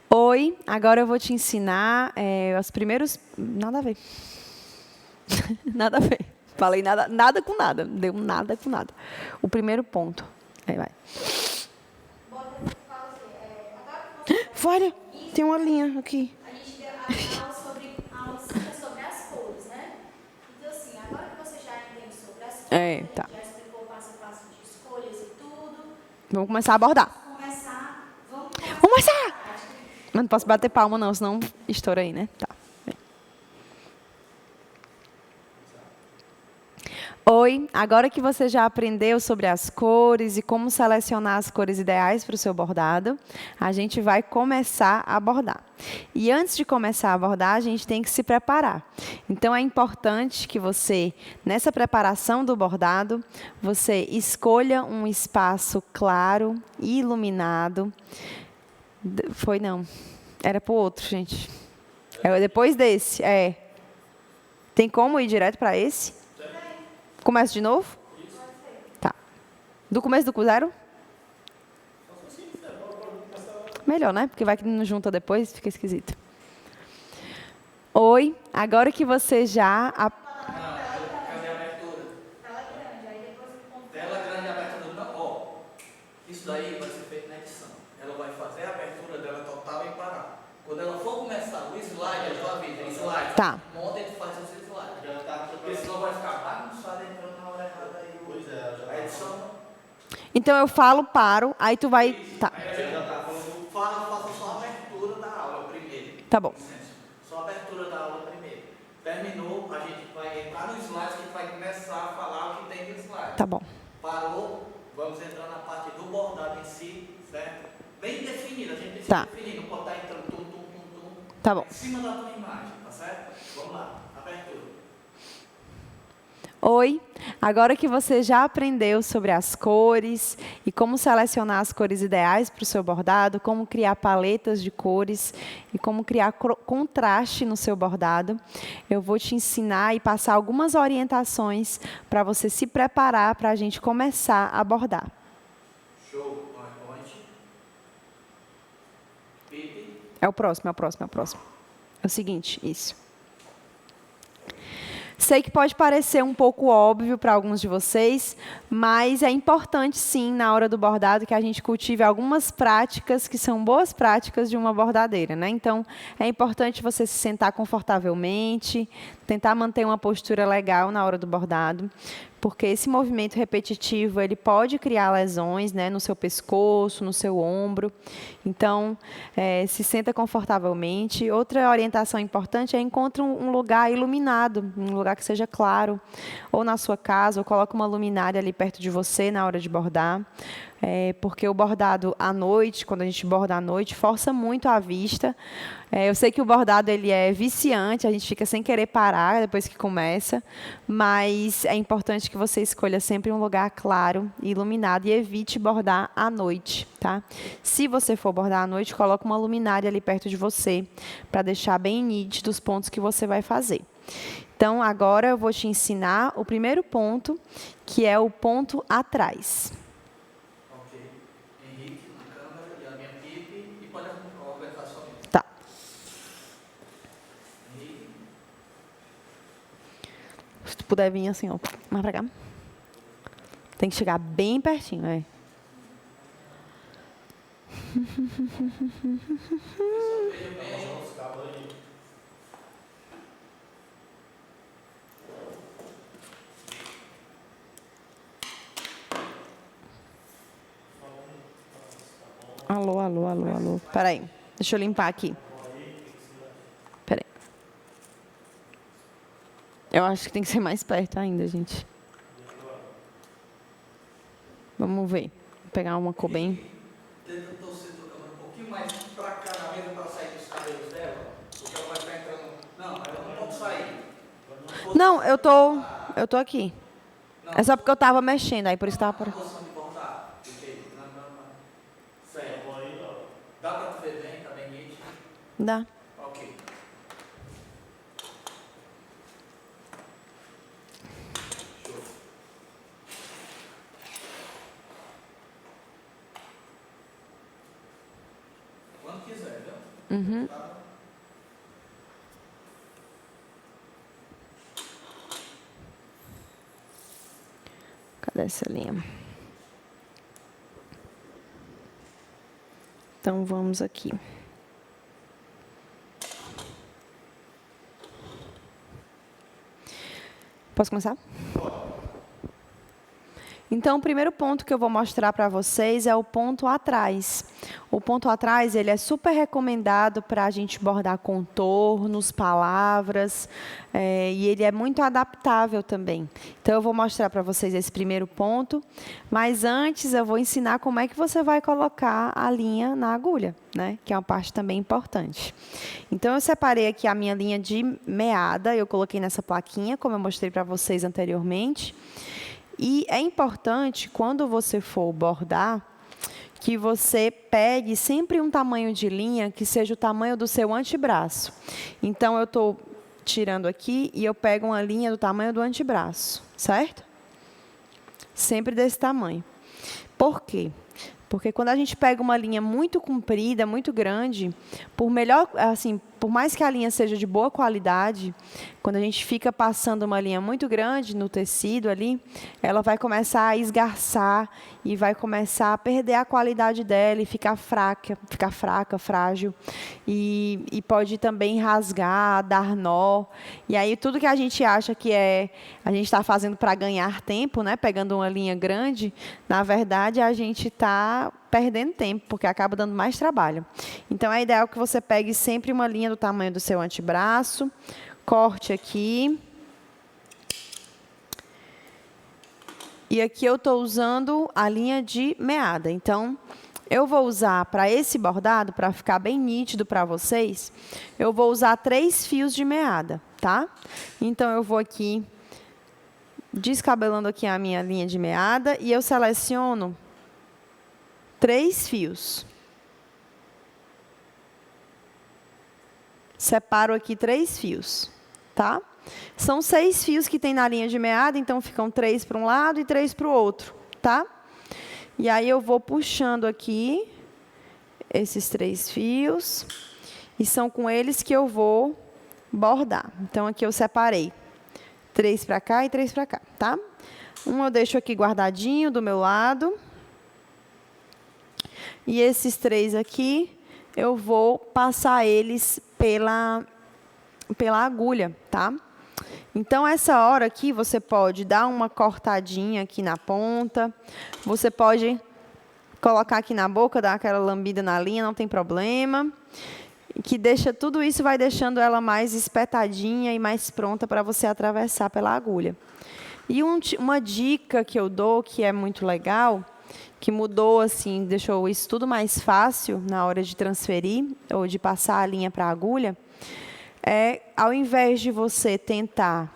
Oi, agora eu vou te ensinar os primeiros... Nada a ver. Nada a ver. Falei nada, nada com nada. Deu nada com nada. O primeiro ponto. Aí vai. Olha, tem uma linha aqui. A gente deu a aula sobre as cores, né? Então, assim, agora que você já entende sobre as cores, Tá. já explicou o passo a passo de escolhas e tudo, Vamos começar a abordar. vamos Vamos começar começar! a prática. Mas não posso bater palma não, senão estoura aí, né? Tá. Oi, agora que você já aprendeu sobre as cores e como selecionar as cores ideais para o seu bordado, a gente vai começar a bordar. E antes de começar a bordar, a gente tem que se preparar. Então, é importante que você, nessa preparação do bordado, você escolha um espaço claro e iluminado. Foi não. Era para o outro, gente. É depois desse, Tem como ir direto para esse? Começa de novo? Tá. Do começo do zero? Melhor, né? Porque vai que não junta depois, fica esquisito. Oi, agora que você já... Cadê a abertura? Tela grande, abertura não. Ó, isso daí vai ser feito na edição. Ela vai fazer a abertura dela total e parar. Quando ela for começar o slide, eu já aviso, slide. Tá. Monta e tu faz os slides. Porque senão vai ficar bagunçado entrando na hora errada aí. Pois é, já a edição. Então eu falo, paro, aí tu vai... Tá. Aí já tá. Faça só a abertura da aula primeiro. Tá bom. Só a abertura da aula primeiro. Terminou, a gente vai entrar no slide que vai começar a falar o que tem no slide. Tá bom. Parou, vamos entrar na parte do bordado em si, certo? Bem definido, a gente precisa Tá. definir, não pode estar entrando tum. Tá bom. Em cima da tua imagem, tá certo? Vamos lá, abertura. Oi, agora que você já aprendeu sobre as cores e como selecionar as cores ideais para o seu bordado, como criar paletas de cores e como criar contraste no seu bordado, eu vou te ensinar e passar algumas orientações para você se preparar para a gente começar a bordar. Show, PowerPoint. Pipe. É o próximo. É o seguinte, isso. Sei que pode parecer um pouco óbvio para alguns de vocês, mas é importante sim, na hora do bordado, que a gente cultive algumas práticas que são boas práticas de uma bordadeira, né? Então, é importante você se sentar confortavelmente, tentar manter uma postura legal na hora do bordado, porque esse movimento repetitivo ele pode criar lesões, né, no seu pescoço, no seu ombro. Então, se senta confortavelmente. Outra orientação importante é encontre um lugar iluminado, um lugar que seja claro, ou na sua casa, ou coloque uma luminária ali perto de você na hora de bordar. Porque o bordado à noite, quando a gente borda à noite, força muito a vista. Eu sei que o bordado ele é viciante, a gente fica sem querer parar depois que começa, mas é importante que você escolha sempre um lugar claro e iluminado e evite bordar à noite, tá? Se você for bordar à noite, coloque uma luminária ali perto de você, para deixar bem nítido os pontos que você vai fazer. Então, agora eu vou te ensinar o primeiro ponto, que é o ponto atrás. Henrique na câmera e a minha pipe e pode organizar somente. Tá. Henrique. Se tu puder vir assim, ó, mais pra cá. Tem que chegar bem pertinho, Alô. Peraí, deixa eu limpar aqui. Peraí. Eu acho que tem que ser mais perto ainda, gente. Vamos ver. Vou pegar uma cor bem... Tenta torcer tua câmera um pouquinho mais pra cá na mesa para sair dos cabelos dela, porque ela vai ficar entrando. Não, ela não pode sair. Não, eu tô aqui. É só porque eu tava mexendo, aí por isso tava... Posição de bordar. Certo. Dá para tu ver bem? Tá bem nítido? Dá. Ok. Show. Quando quiser, viu? Uhum. Cadê essa linha? Então, vamos aqui. Posso começar? Então, o primeiro ponto que eu vou mostrar para vocês é o ponto atrás. O ponto atrás, ele é super recomendado para a gente bordar contornos, palavras, e ele é muito adaptável também. Então, eu vou mostrar para vocês esse primeiro ponto, mas antes eu vou ensinar como é que você vai colocar a linha na agulha, né? Que é uma parte também importante. Então, eu separei aqui a minha linha de meada, eu coloquei nessa plaquinha, como eu mostrei para vocês anteriormente. E é importante, quando você for bordar, que você pegue sempre um tamanho de linha que seja o tamanho do seu antebraço. Então, eu estou tirando aqui e eu pego uma linha do tamanho do antebraço, certo? Sempre desse tamanho. Por quê? Porque quando a gente pega uma linha muito comprida, muito grande, por mais que a linha seja de boa qualidade, quando a gente fica passando uma linha muito grande no tecido ali, ela vai começar a esgarçar e vai começar a perder a qualidade dela e ficar fraca, frágil. E pode também rasgar, dar nó. E aí tudo que a gente acha que a gente está fazendo para ganhar tempo, né, pegando uma linha grande, na verdade a gente está perdendo tempo, porque acaba dando mais trabalho. Então, é ideal que você pegue sempre uma linha do tamanho do seu antebraço, corte aqui. E aqui eu estou usando a linha de meada. Então, eu vou usar para esse bordado, para ficar bem nítido para vocês, eu vou usar 3 fios de meada, tá? Então, eu vou aqui descabelando aqui a minha linha de meada e eu seleciono 3 fios. Separo aqui 3 fios, tá? São 6 fios que tem na linha de meada, então ficam 3 para um lado e 3 para o outro, tá? E aí eu vou puxando aqui esses 3 fios e são com eles que eu vou bordar. Então, aqui eu separei 3 para cá e 3 para cá, tá? Um eu deixo aqui guardadinho do meu lado. E esses 3 aqui, eu vou passar eles pela agulha, tá? Então, essa hora aqui, você pode dar uma cortadinha aqui na ponta. Você pode colocar aqui na boca, dar aquela lambida na linha, não tem problema. Que deixa tudo isso, vai deixando ela mais espetadinha e mais pronta para você atravessar pela agulha. E uma dica que eu dou, que é muito legal, que mudou, assim, deixou isso tudo mais fácil na hora de transferir ou de passar a linha para a agulha, ao invés de você tentar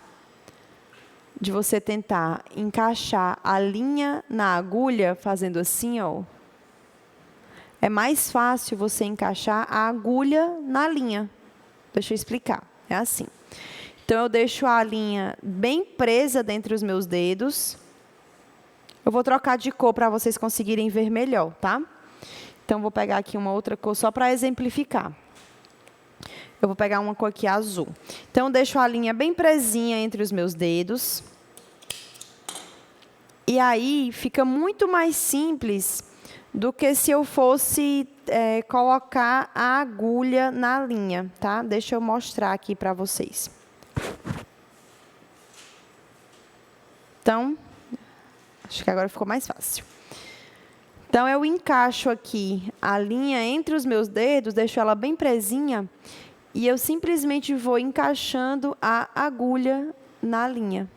encaixar a linha na agulha, fazendo assim, ó, é mais fácil você encaixar a agulha na linha. Deixa eu explicar. É assim. Então, eu deixo a linha bem presa dentro dos meus dedos. Eu vou trocar de cor para vocês conseguirem ver melhor, tá? Então, vou pegar aqui uma outra cor só para exemplificar. Eu vou pegar uma cor aqui azul. Então, eu deixo a linha bem presinha entre os meus dedos. E aí, fica muito mais simples do que se eu fosse colocar a agulha na linha, tá? Deixa eu mostrar aqui para vocês. Então, acho que agora ficou mais fácil. Então, eu encaixo aqui a linha entre os meus dedos, deixo ela bem presinha, e eu simplesmente vou encaixando a agulha na linha.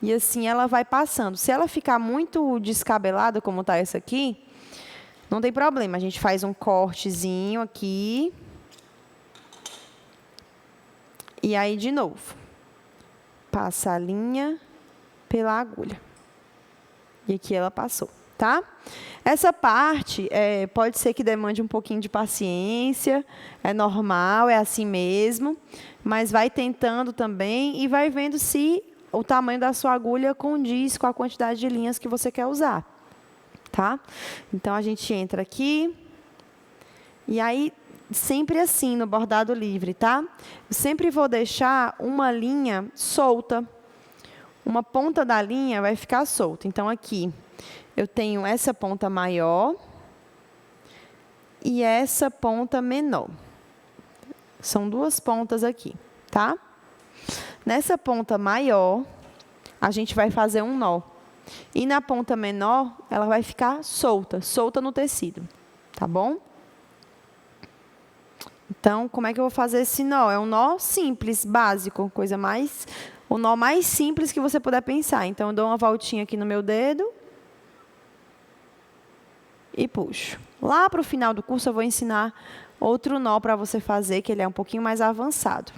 E assim ela vai passando. Se ela ficar muito descabelada, como está essa aqui, não tem problema. A gente faz um cortezinho aqui. E aí, de novo, passa a linha pela agulha. E aqui ela passou, tá? Essa parte pode ser que demande um pouquinho de paciência, é normal, é assim mesmo, mas vai tentando também e vai vendo se o tamanho da sua agulha condiz com a quantidade de linhas que você quer usar, tá? Então, a gente entra aqui e aí sempre assim no bordado livre, tá? Eu sempre vou deixar uma linha solta. Uma ponta da linha vai ficar solta. Então, aqui, eu tenho essa ponta maior e essa ponta menor. São duas pontas aqui, tá? Nessa ponta maior, a gente vai fazer um nó. E na ponta menor, ela vai ficar solta, solta no tecido, tá bom? Então, como é que eu vou fazer esse nó? É um nó simples, básico, o nó mais simples que você puder pensar. Então, eu dou uma voltinha aqui no meu dedo e puxo. Lá para o final do curso, eu vou ensinar outro nó para você fazer, que ele é um pouquinho mais avançado.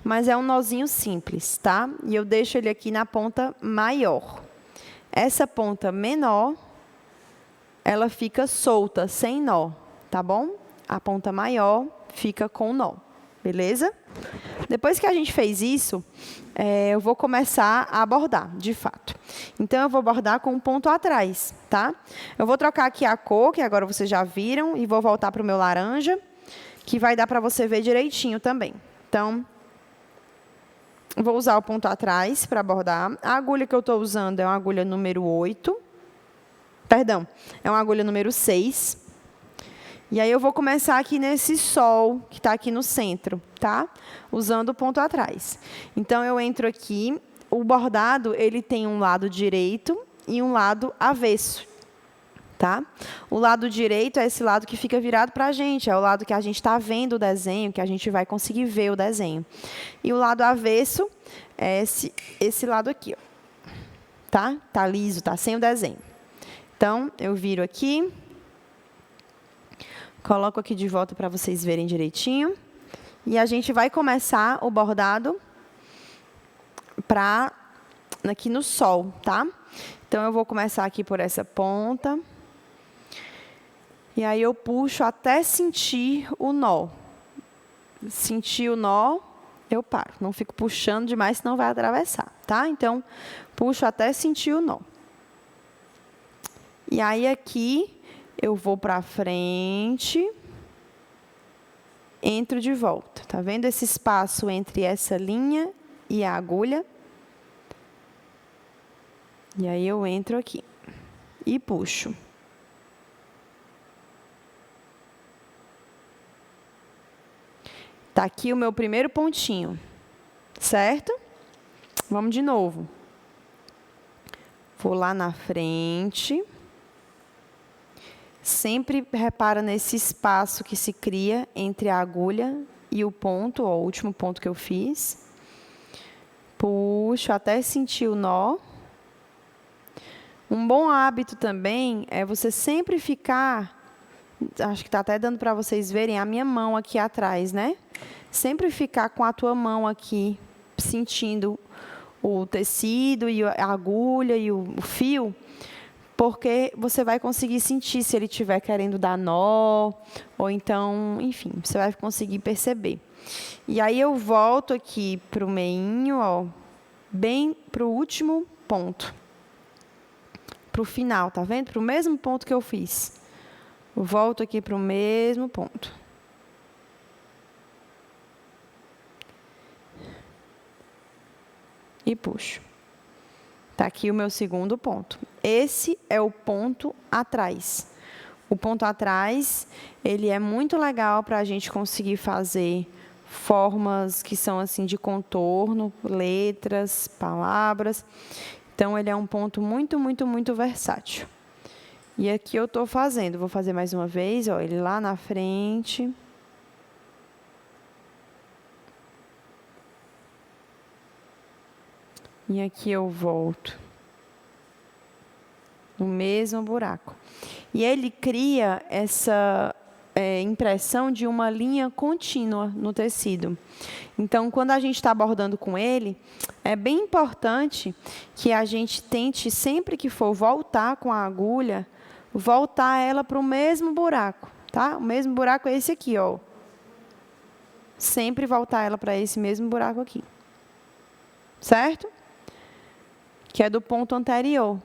Mas é um nozinho simples, tá? E eu deixo ele aqui na ponta maior. Essa ponta menor, ela fica solta, sem nó, tá bom? A ponta maior fica com nó, beleza? Depois que a gente fez isso, eu vou começar a bordar, de fato. Então, eu vou bordar com um ponto atrás, tá? Eu vou trocar aqui a cor, que agora vocês já viram, e vou voltar para o meu laranja, que vai dar para você ver direitinho também. Então, vou usar o ponto atrás para bordar. A agulha que eu estou usando é uma agulha número 8. Perdão, é uma agulha número 6. E aí, eu vou começar aqui nesse sol, que está aqui no centro, tá? Usando o ponto atrás. Então, eu entro aqui. O bordado, ele tem um lado direito e um lado avesso, tá? O lado direito é esse lado que fica virado para a gente. É o lado que a gente está vendo o desenho, que a gente vai conseguir ver o desenho. E o lado avesso é esse lado aqui, ó. Tá? Tá liso, tá sem o desenho. Então, eu viro aqui. Coloco aqui de volta para vocês verem direitinho. E a gente vai começar o bordado aqui no sol, tá? Então, eu vou começar aqui por essa ponta. E aí, eu puxo até sentir o nó. Sentir o nó, eu paro. Não fico puxando demais, senão vai atravessar, tá? Então, puxo até sentir o nó. E aí, aqui, eu vou para frente, entro de volta. Tá vendo esse espaço entre essa linha e a agulha? E aí, eu entro aqui e puxo. Tá aqui o meu primeiro pontinho, certo? Vamos de novo. Vou lá na frente. Sempre repara nesse espaço que se cria entre a agulha e o ponto, ó, o último ponto que eu fiz. Puxo até sentir o nó. Um bom hábito também é você sempre ficar, acho que está até dando para vocês verem, a minha mão aqui atrás, né? Sempre ficar com a tua mão aqui, sentindo o tecido e a agulha e o fio, porque você vai conseguir sentir se ele estiver querendo dar nó, ou então, enfim, você vai conseguir perceber. E aí, eu volto aqui para o meinho, ó, bem para o último ponto. Para o final, tá vendo? Para o mesmo ponto que eu fiz. Eu volto aqui para o mesmo ponto. E puxo. Está aqui o meu segundo ponto. Esse é o ponto atrás. O ponto atrás, ele é muito legal para a gente conseguir fazer formas que são assim de contorno, letras, palavras. Então, ele é um ponto muito, muito, muito versátil. E aqui eu estou fazendo, vou fazer mais uma vez, ó, ele lá na frente. E aqui eu volto no mesmo buraco. E ele cria essa impressão de uma linha contínua no tecido. Então, quando a gente está bordando com ele, é bem importante que a gente tente, sempre que for voltar com a agulha, voltar ela para o mesmo buraco, tá? O mesmo buraco é esse aqui, ó. Sempre voltar ela para esse mesmo buraco aqui. Certo? Que é do ponto anterior.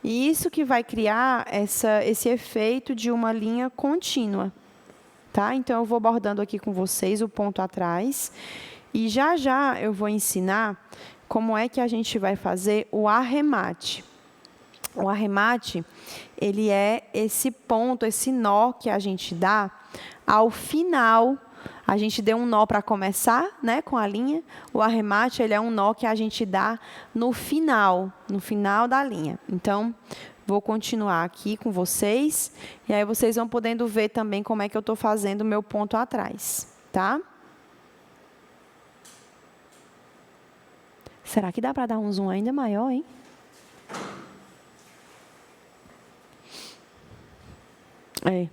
E isso que vai criar esse efeito de uma linha contínua, tá? Então, eu vou bordando aqui com vocês o ponto atrás. E já já eu vou ensinar como é que a gente vai fazer o arremate. O arremate, ele é esse ponto, esse nó que a gente dá ao final. A gente deu um nó para começar, né, com a linha. O arremate, ele é um nó que a gente dá no final da linha. Então, vou continuar aqui com vocês, e aí vocês vão podendo ver também como é que eu estou fazendo o meu ponto atrás, tá? Será que dá para dar um zoom ainda maior, hein? É.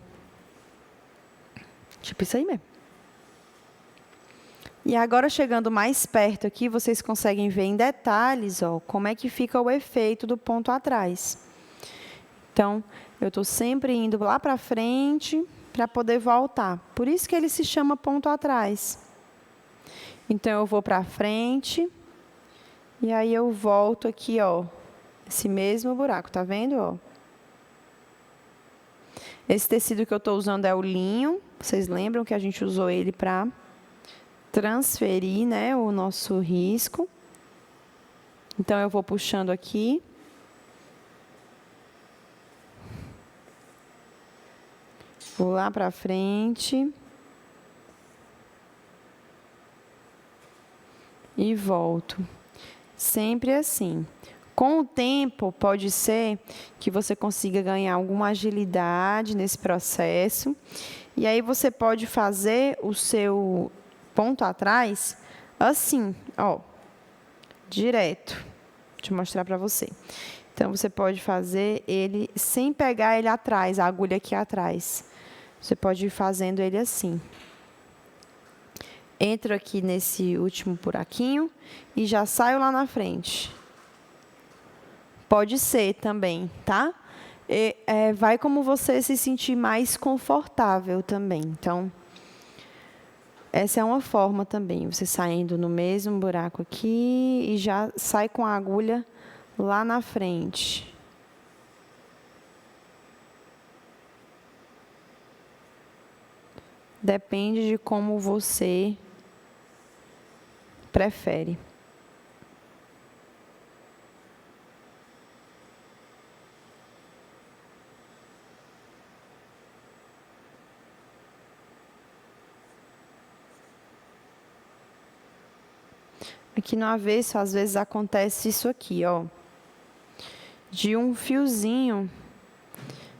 Tipo isso aí mesmo. E agora, chegando mais perto aqui, vocês conseguem ver em detalhes, ó, como é que fica o efeito do ponto atrás. Então, eu estou sempre indo lá para frente para poder voltar. Por isso que ele se chama ponto atrás. Então, eu vou para frente e aí eu volto aqui, ó, esse mesmo buraco, tá vendo, ó? Esse tecido que eu estou usando é o linho. Vocês lembram que a gente usou ele para transferir, né, o nosso risco. Então, eu vou puxando aqui. Vou lá para frente. E volto. Sempre assim. Com o tempo, pode ser que você consiga ganhar alguma agilidade nesse processo. E aí, você pode fazer o seu ponto atrás assim, ó, direto. Deixa eu mostrar para você. Então, você pode fazer ele sem pegar ele atrás, a agulha aqui atrás. Você pode ir fazendo ele assim. Entro aqui nesse último buraquinho e já saio lá na frente. Pode ser também, tá? Vai como você se sentir mais confortável também. Então, essa é uma forma também. Você saindo no mesmo buraco aqui e já sai com a agulha lá na frente. Depende de como você prefere. Aqui no avesso, às vezes acontece isso aqui, ó. De um fiozinho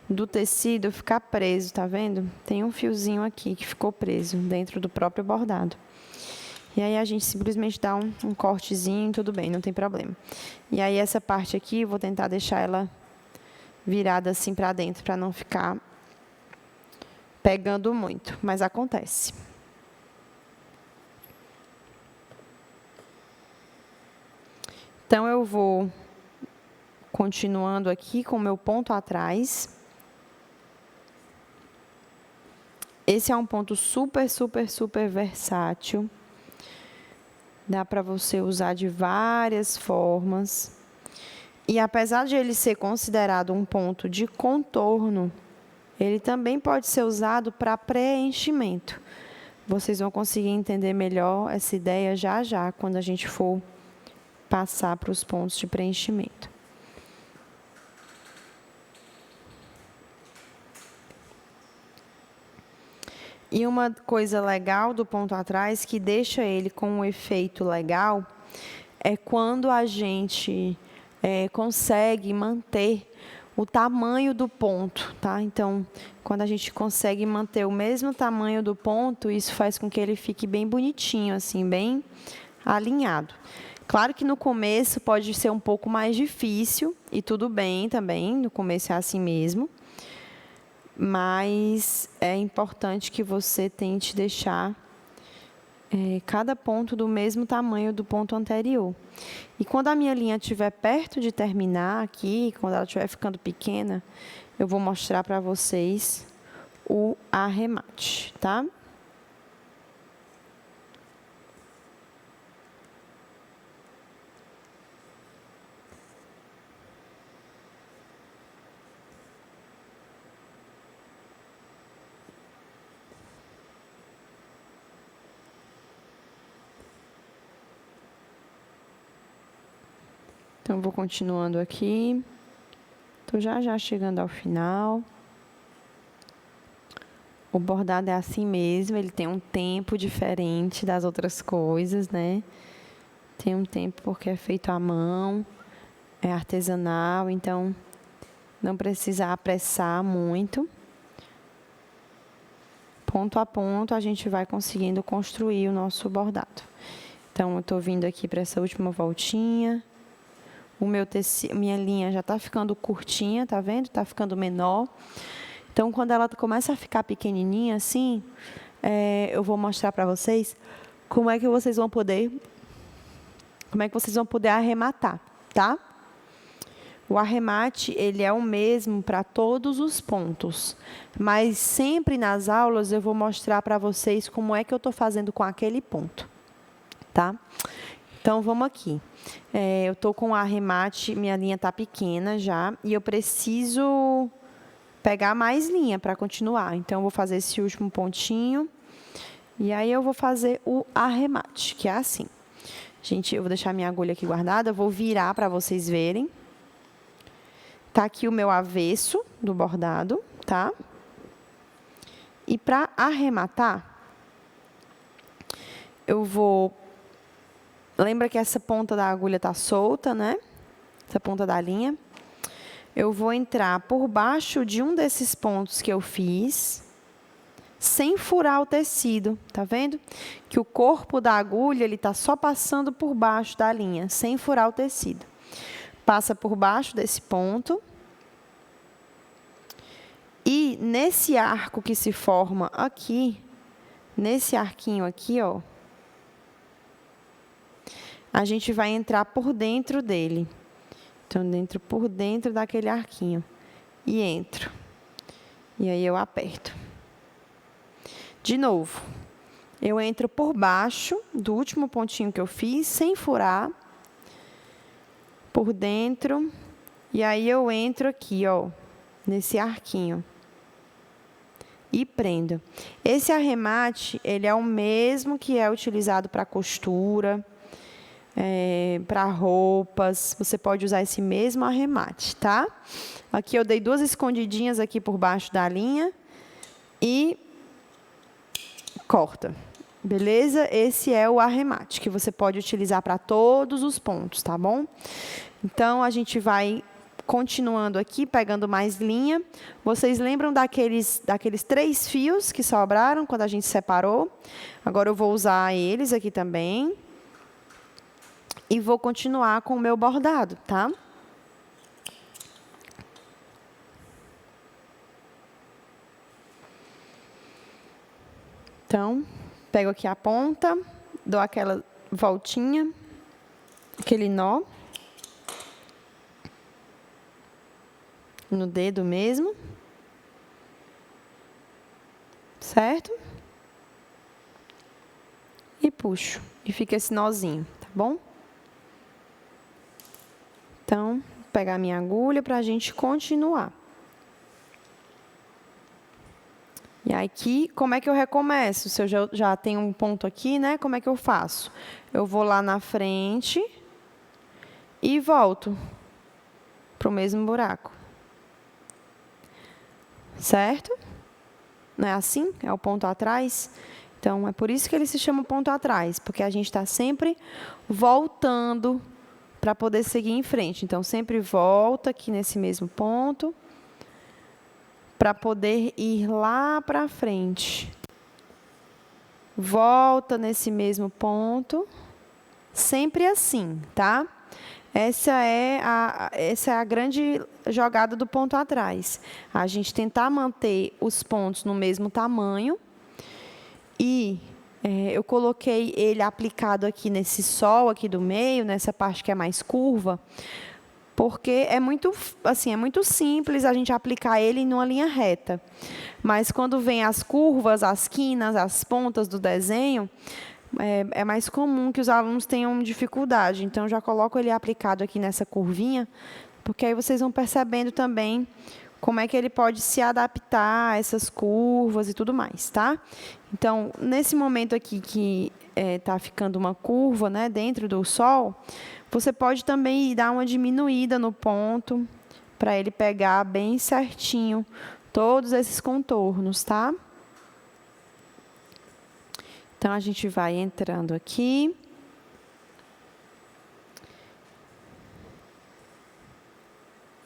do tecido ficar preso, tá vendo? Tem um fiozinho aqui que ficou preso dentro do próprio bordado. E aí, a gente simplesmente dá um cortezinho, tudo bem, não tem problema. E aí, essa parte aqui, eu vou tentar deixar ela virada assim para dentro, para não ficar pegando muito, mas acontece. Então, eu vou continuando aqui com o meu ponto atrás. Esse é um ponto super, super, super versátil. Dá para você usar de várias formas. E apesar de ele ser considerado um ponto de contorno, ele também pode ser usado para preenchimento. Vocês vão conseguir entender melhor essa ideia já já, quando a gente for passar para os pontos de preenchimento. E uma coisa legal do ponto atrás, que deixa ele com um efeito legal, é quando a gente consegue manter o tamanho do ponto, tá? Então, quando a gente consegue manter o mesmo tamanho do ponto, isso faz com que ele fique bem bonitinho, assim, bem alinhado. Claro que no começo pode ser um pouco mais difícil, e tudo bem também, no começo é assim mesmo. Mas é importante que você tente deixar cada ponto do mesmo tamanho do ponto anterior. E quando a minha linha estiver perto de terminar aqui, quando ela estiver ficando pequena, eu vou mostrar para vocês o arremate, tá? Então, vou continuando aqui. Estou já chegando ao final. O bordado é assim mesmo, ele tem um tempo diferente das outras coisas, né? Tem um tempo porque é feito à mão, é artesanal, então não precisa apressar muito. Ponto a ponto, a gente vai conseguindo construir o nosso bordado. Então, eu estou vindo aqui para essa última voltinha. O meu tecido, minha linha já está ficando curtinha, tá vendo? Está ficando menor. Então, quando ela começa a ficar pequenininha assim, eu vou mostrar para vocês como é que vocês vão poder arrematar, tá? O arremate, ele é o mesmo para todos os pontos, mas sempre nas aulas eu vou mostrar para vocês como é que eu estou fazendo com aquele ponto, tá? Então, vamos aqui. Eu estou com o arremate, minha linha está pequena já, e eu preciso pegar mais linha para continuar. Então, eu vou fazer esse último pontinho, e aí eu vou fazer o arremate, que é assim. Gente, eu vou deixar minha agulha aqui guardada, eu vou virar para vocês verem. Tá aqui o meu avesso do bordado, tá? E para arrematar, eu vou... Lembra que essa ponta da agulha tá solta, né? Essa ponta da linha. Eu vou entrar por baixo de um desses pontos que eu fiz, sem furar o tecido, tá vendo? Que o corpo da agulha, ele tá só passando por baixo da linha, sem furar o tecido. Passa por baixo desse ponto. E nesse arco que se forma aqui, nesse arquinho aqui, ó, a gente vai entrar por dentro dele. Então, por dentro daquele arquinho. E entro. E aí eu aperto. De novo, eu entro por baixo do último pontinho que eu fiz, sem furar. Por dentro. E aí eu entro aqui, ó, nesse arquinho. E prendo. Esse arremate, ele é o mesmo que é utilizado para costura, para roupas. Você pode usar esse mesmo arremate, tá? Aqui eu dei 2 escondidinhas aqui por baixo da linha e corta. Beleza? Esse é o arremate que você pode utilizar para todos os pontos, tá bom? Então, a gente vai continuando aqui, pegando mais linha. Vocês lembram daqueles 3 fios que sobraram quando a gente separou? Agora, eu vou usar eles aqui também. E vou continuar com o meu bordado, tá? Então, pego aqui a ponta, dou aquela voltinha, aquele nó. No dedo mesmo. Certo? E puxo. E fica esse nozinho, tá bom? Então, vou pegar minha agulha para a gente continuar. E aqui, como é que eu recomeço? Se eu já tenho um ponto aqui, né? Como é que eu faço? Eu vou lá na frente e volto para o mesmo buraco. Certo? Não é assim? É o ponto atrás? Então, é por isso que ele se chama ponto atrás, porque a gente está sempre voltando para poder seguir em frente. Então, sempre volta aqui nesse mesmo ponto para poder ir lá para frente. Volta nesse mesmo ponto, sempre assim, tá? Essa é a grande jogada do ponto atrás. A gente tentar manter os pontos no mesmo tamanho. E eu coloquei ele aplicado aqui nesse sol aqui do meio, nessa parte que é mais curva, porque é muito simples a gente aplicar ele numa linha reta. Mas quando vem as curvas, as quinas, as pontas do desenho, é mais comum que os alunos tenham dificuldade. Então, já coloco ele aplicado aqui nessa curvinha, porque aí vocês vão percebendo também como é que ele pode se adaptar a essas curvas e tudo mais, tá? Então, nesse momento aqui que está ficando uma curva, né, dentro do sol, Você pode também dar uma diminuída no ponto, para ele pegar bem certinho todos esses contornos, tá? Então, a gente vai entrando aqui.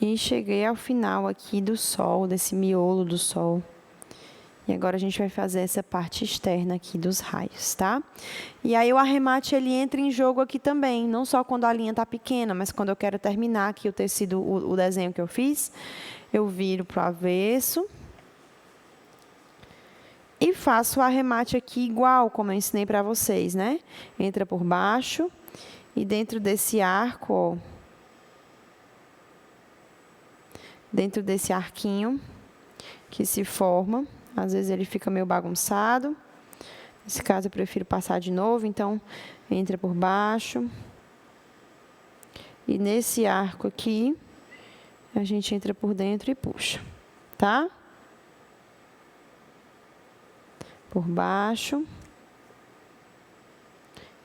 E cheguei ao final aqui do sol, desse miolo do sol. E agora a gente vai fazer essa parte externa aqui dos raios, tá? E aí o arremate, ele entra em jogo aqui também, não só quando a linha tá pequena, mas quando eu quero terminar aqui o tecido, o desenho que eu fiz, eu viro pro avesso. E faço o arremate aqui igual, como eu ensinei para vocês, né? Entra por baixo e dentro desse arco, ó, dentro desse arquinho que se forma, às vezes ele fica meio bagunçado. Nesse caso eu prefiro passar de novo, então entra por baixo. E nesse arco aqui, a gente entra por dentro e puxa, tá? Por baixo.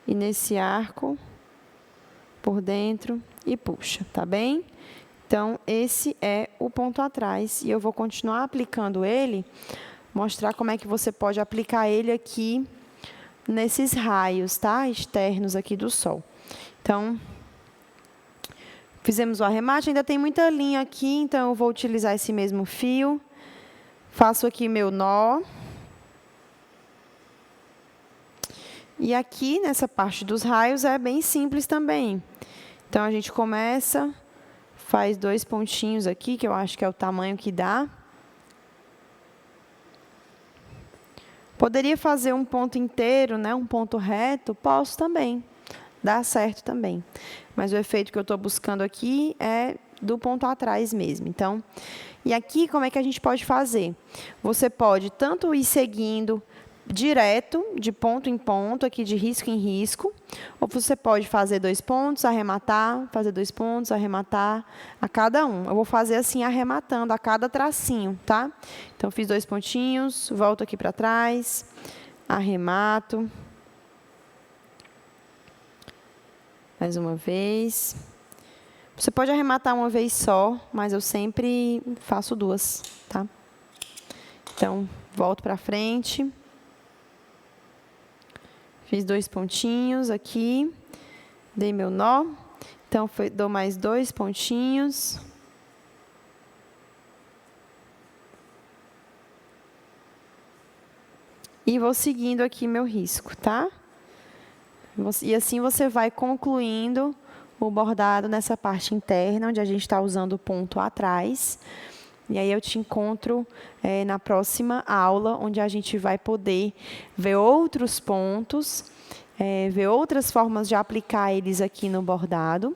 E nesse arco, por dentro e puxa, tá bem? Então, esse é o ponto atrás. E eu vou continuar aplicando ele, mostrar como é que você pode aplicar ele aqui nesses raios, tá? Externos aqui do sol. Então, fizemos o arremate, ainda tem muita linha aqui, então eu vou utilizar esse mesmo fio. Faço aqui meu nó. E aqui, nessa parte dos raios, é bem simples também. Então, a gente começa, faz 2 pontinhos aqui, que eu acho que é o tamanho que dá. Poderia fazer um ponto inteiro, né? Um ponto reto, posso também. Dá certo também. Mas o efeito que eu estou buscando aqui é do ponto atrás mesmo. Então, e aqui, como é que a gente pode fazer? Você pode tanto ir seguindo direto, de ponto em ponto, aqui de risco em risco, ou você pode fazer 2 pontos, arrematar, fazer 2 pontos, arrematar a cada um. Eu vou fazer assim, arrematando a cada tracinho, tá? Então, fiz 2 pontinhos, volto aqui para trás, arremato. Mais uma vez. Você pode arrematar uma vez só, mas eu sempre faço 2, tá? Então, volto para frente. Fiz 2 pontinhos aqui, dei meu nó, então dou mais 2 pontinhos. E vou seguindo aqui meu risco, tá? E assim você vai concluindo o bordado nessa parte interna, onde a gente está usando o ponto atrás. E aí eu te encontro na próxima aula, onde a gente vai poder ver outros pontos, ver outras formas de aplicar eles aqui no bordado.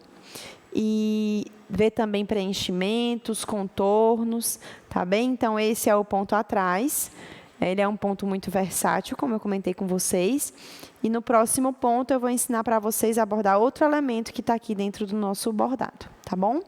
E ver também preenchimentos, contornos, tá bem? Então, esse é o ponto atrás. Ele é um ponto muito versátil, como eu comentei com vocês. E no próximo ponto eu vou ensinar para vocês a bordar outro elemento que está aqui dentro do nosso bordado, tá bom?